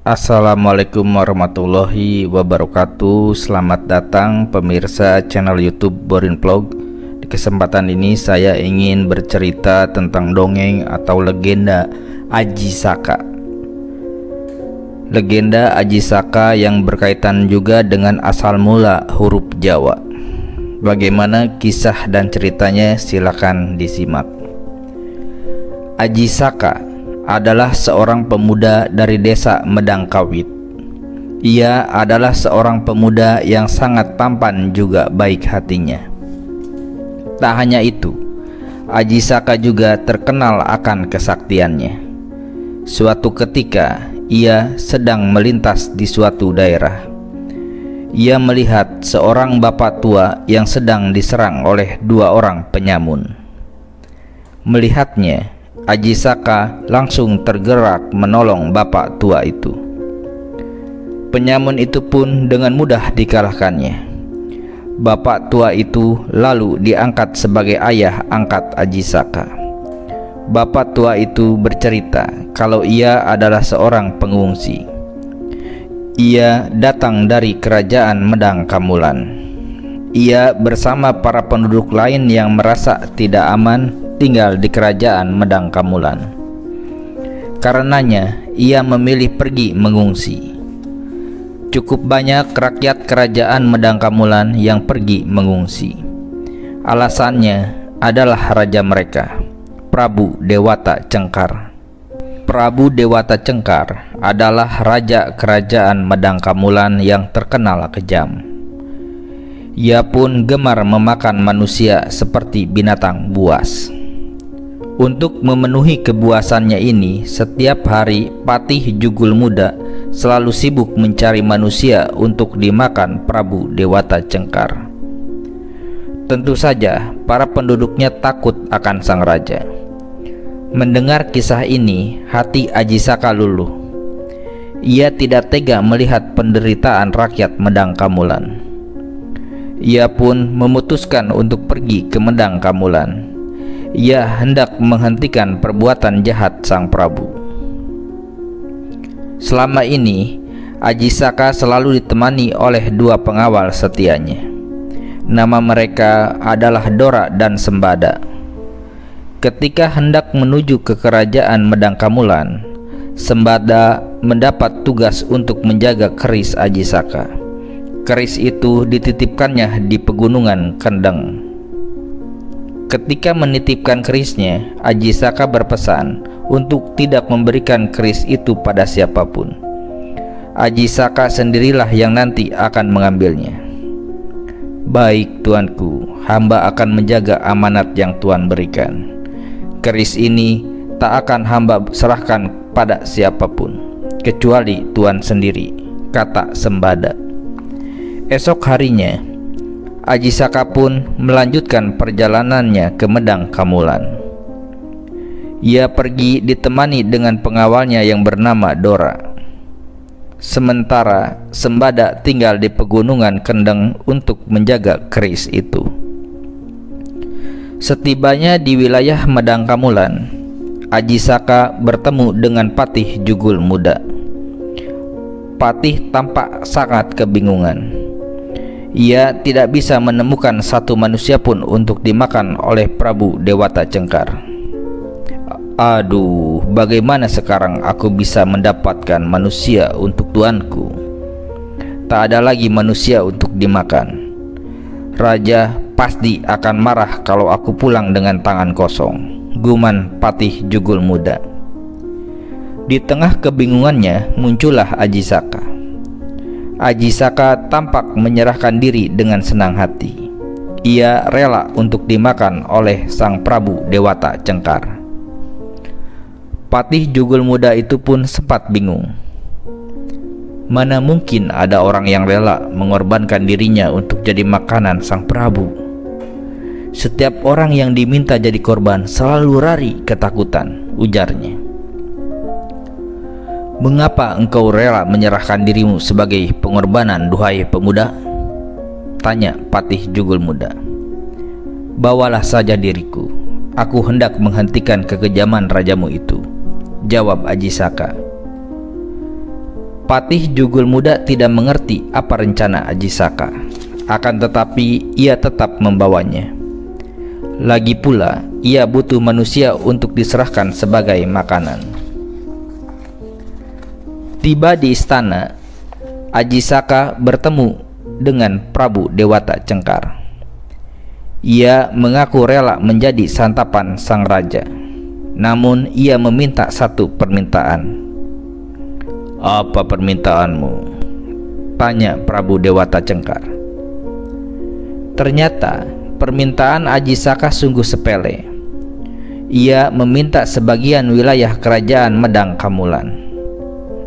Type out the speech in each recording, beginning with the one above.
Assalamualaikum warahmatullahi wabarakatuh. Selamat datang pemirsa channel YouTube Borin Vlog. Di kesempatan ini saya ingin bercerita tentang dongeng atau legenda Aji Saka. Legenda Aji Saka yang berkaitan juga dengan asal mula huruf Jawa. Bagaimana kisah dan ceritanya, silakan disimak. Aji Saka adalah seorang pemuda dari desa Medangkawit. Ia adalah seorang pemuda yang sangat tampan juga baik hatinya. Tak hanya itu, Aji Saka juga terkenal akan kesaktiannya. Suatu ketika ia sedang melintas di suatu daerah. Ia melihat seorang bapak tua yang sedang diserang oleh dua orang penyamun. Melihatnya, Aji Saka langsung tergerak menolong bapak tua itu. Penyamun itu pun dengan mudah dikalahkannya. Bapak tua itu lalu diangkat sebagai ayah angkat Aji Saka. Bapak tua itu bercerita kalau ia adalah seorang pengungsi. Ia datang dari kerajaan Medang Kamulan. Ia bersama para penduduk lain yang merasa tidak aman tinggal di kerajaan Medang Kamulan. Karenanya ia memilih pergi mengungsi. Cukup banyak rakyat kerajaan Medang Kamulan yang pergi mengungsi. Alasannya adalah raja mereka, Prabu Dewata Cengkar. Prabu Dewata Cengkar adalah raja kerajaan Medang Kamulan yang terkenal kejam. Ia pun gemar memakan manusia seperti binatang buas. Untuk memenuhi kebuasannya ini, setiap hari Patih Jugul Muda selalu sibuk mencari manusia untuk dimakan Prabu Dewata Cengkar. Tentu saja para penduduknya takut akan sang raja. Mendengar kisah ini, hati Aji Saka luluh. Ia tidak tega melihat penderitaan rakyat Medang Kamulan. Ia pun memutuskan untuk pergi ke Medang Kamulan. Ia hendak menghentikan perbuatan jahat sang Prabu. Selama ini, Aji Saka selalu ditemani oleh dua pengawal setianya. Nama mereka adalah Dora dan Sembada. Ketika hendak menuju ke kerajaan Medang Kamulan, Sembada mendapat tugas untuk menjaga keris Aji Saka. Keris itu dititipkannya di pegunungan Kendeng. Ketika menitipkan kerisnya, Aji Saka berpesan untuk tidak memberikan keris itu pada siapapun. Aji Saka sendirilah yang nanti akan mengambilnya. Baik tuanku, hamba akan menjaga amanat yang tuan berikan. Keris ini tak akan hamba serahkan pada siapapun, kecuali tuan sendiri, kata Sembada. Esok harinya, Aji Saka pun melanjutkan perjalanannya ke Medang Kamulan. Ia pergi ditemani dengan pengawalnya yang bernama Dora. Sementara Sembada tinggal di pegunungan Kendeng untuk menjaga keris itu. Setibanya di wilayah Medang Kamulan, Aji Saka bertemu dengan Patih Jugul Muda. Patih tampak sangat kebingungan. Ia tidak bisa menemukan satu manusia pun untuk dimakan oleh Prabu Dewata Cengkar. Aduh, bagaimana sekarang aku bisa mendapatkan manusia untuk tuanku? Tak ada lagi manusia untuk dimakan. Raja pasti akan marah kalau aku pulang dengan tangan kosong, guman Patih Jugul Muda. Di tengah kebingungannya muncullah Aji Saka. Aji Saka tampak menyerahkan diri dengan senang hati. Ia rela untuk dimakan oleh sang Prabu Dewata Cengkar. Patih Jugul Muda itu pun sempat bingung. Mana mungkin ada orang yang rela mengorbankan dirinya untuk jadi makanan sang Prabu? Setiap orang yang diminta jadi korban selalu lari ketakutan, ujarnya. Mengapa engkau rela menyerahkan dirimu sebagai pengorbanan, duhai pemuda? Tanya Patih Jugul Muda. Bawalah saja diriku. Aku hendak menghentikan kekejaman rajamu itu, jawab Aji Saka. Patih Jugul Muda tidak mengerti apa rencana Ajisaka, akan tetapi ia tetap membawanya. Lagi pula, ia butuh manusia untuk diserahkan sebagai makanan. Tiba di istana, Ajisaka bertemu dengan Prabu Dewata Cengkar. Ia mengaku rela menjadi santapan sang raja, namun ia meminta satu permintaan. "Apa permintaanmu?" tanya Prabu Dewata Cengkar. Ternyata permintaan Ajisaka sungguh sepele. Ia meminta sebagian wilayah kerajaan Medang Kamulan,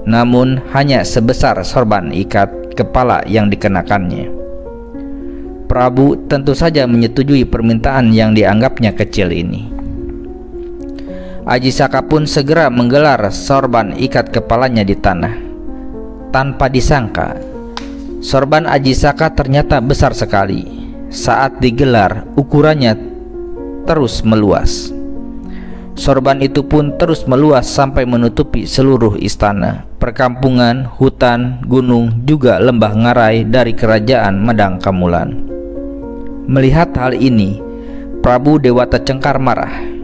namun hanya sebesar sorban ikat kepala yang dikenakannya. Prabu tentu saja menyetujui permintaan yang dianggapnya kecil ini. Ajisaka pun segera menggelar sorban ikat kepalanya di tanah. Tanpa disangka, sorban Ajisaka ternyata besar sekali. Saat digelar, ukurannya terus meluas. Sorban itu pun terus meluas sampai menutupi seluruh istana, perkampungan, hutan, gunung, juga lembah ngarai dari kerajaan Medang Kamulan. Melihat hal ini, Prabu Dewata Cengkar marah.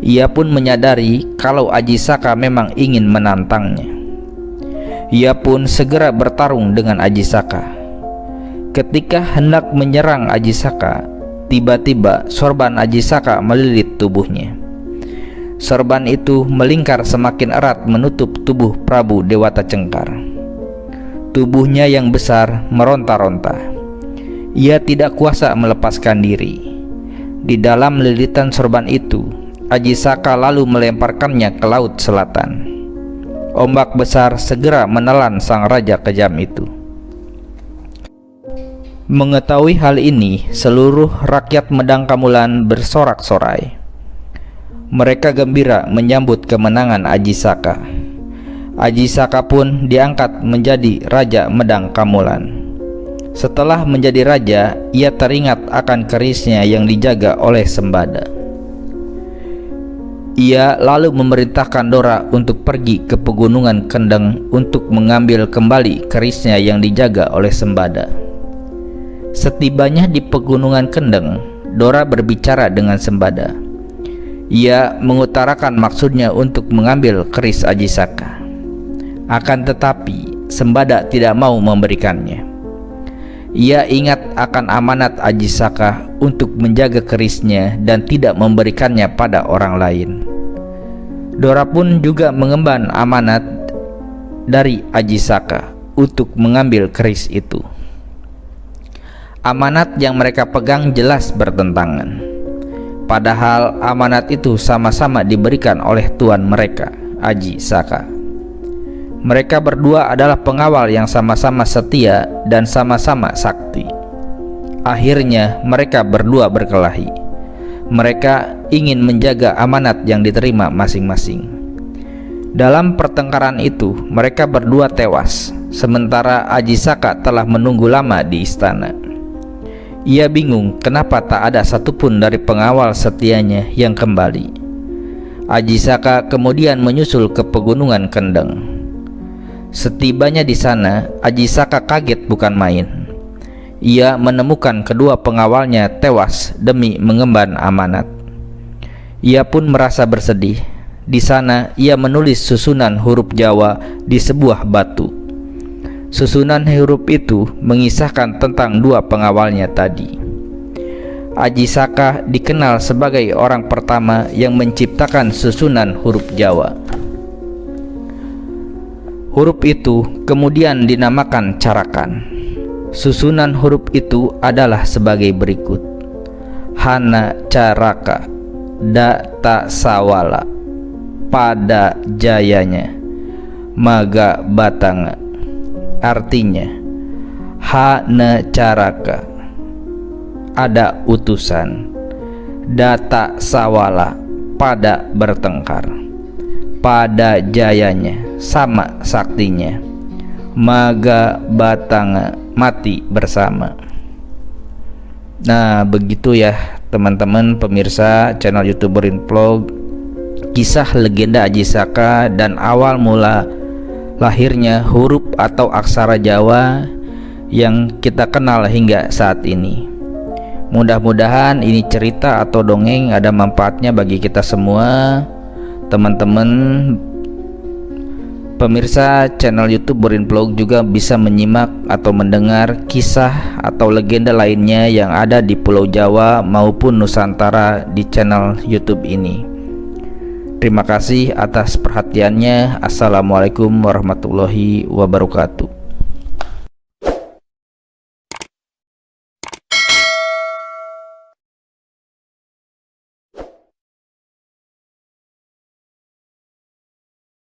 Ia pun menyadari kalau Ajisaka memang ingin menantangnya. Ia pun segera bertarung dengan Ajisaka. Ketika hendak menyerang Ajisaka, tiba-tiba sorban Ajisaka melilit tubuhnya. Sorban itu melingkar semakin erat menutup tubuh Prabu Dewata Cengkar. Tubuhnya yang besar meronta-ronta. Ia tidak kuasa melepaskan diri. Di dalam lilitan sorban itu, Ajisaka lalu melemparkannya ke laut selatan. Ombak besar segera menelan sang raja kejam itu. Mengetahui hal ini, seluruh rakyat Medang Kamulan bersorak-sorai. Mereka gembira menyambut kemenangan Ajisaka. Ajisaka pun diangkat menjadi Raja Medang Kamulan. Setelah menjadi raja, ia teringat akan kerisnya yang dijaga oleh Sembada. Ia lalu memerintahkan Dora untuk pergi ke pegunungan Kendeng untuk mengambil kembali kerisnya yang dijaga oleh Sembada. Setibanya di pegunungan Kendeng, Dora berbicara dengan Sembada. Ia mengutarakan maksudnya untuk mengambil keris Ajisaka. Akan tetapi, Sembada tidak mau memberikannya. Ia ingat akan amanat Ajisaka untuk menjaga kerisnya dan tidak memberikannya pada orang lain. Dora pun juga mengemban amanat dari Ajisaka untuk mengambil keris itu. Amanat yang mereka pegang jelas bertentangan. Padahal amanat itu sama-sama diberikan oleh tuan mereka, Ajisaka. Mereka berdua adalah pengawal yang sama-sama setia dan sama-sama sakti. Akhirnya mereka berdua berkelahi. Mereka ingin menjaga amanat yang diterima masing-masing. Dalam pertengkaran itu, mereka berdua tewas, sementara Ajisaka telah menunggu lama di istana. Ia bingung kenapa tak ada satupun dari pengawal setianya yang kembali. Ajisaka kemudian menyusul ke pegunungan Kendeng. Setibanya di sana, Ajisaka kaget bukan main. Ia menemukan kedua pengawalnya tewas demi mengemban amanat. Ia pun merasa bersedih. Di sana ia menulis susunan huruf Jawa di sebuah batu. Susunan huruf itu mengisahkan tentang dua pengawalnya tadi. Ajisaka dikenal sebagai orang pertama yang menciptakan susunan huruf Jawa. Huruf itu kemudian dinamakan carakan. Susunan huruf itu adalah sebagai berikut: Hana Caraka, Data Sawala, Pada Jayanya, Maga Batanga. Artinya, Hana Caraka, ada utusan; Data Sawala, pada bertengkar; Pada Jayanya, sama saktinya; Maga Batanga, mati bersama. Nah, begitu ya teman-teman pemirsa channel YouTuber Vlog, kisah legenda Ajisaka dan awal mula lahirnya huruf atau aksara Jawa yang kita kenal hingga saat ini. Mudah-mudahan ini cerita atau dongeng ada manfaatnya bagi kita semua, teman-teman pemirsa channel YouTube Borin Vlog juga bisa menyimak atau mendengar kisah atau legenda lainnya yang ada di Pulau Jawa maupun Nusantara di channel YouTube ini. Terima kasih atas perhatiannya. Assalamualaikum warahmatullahi wabarakatuh.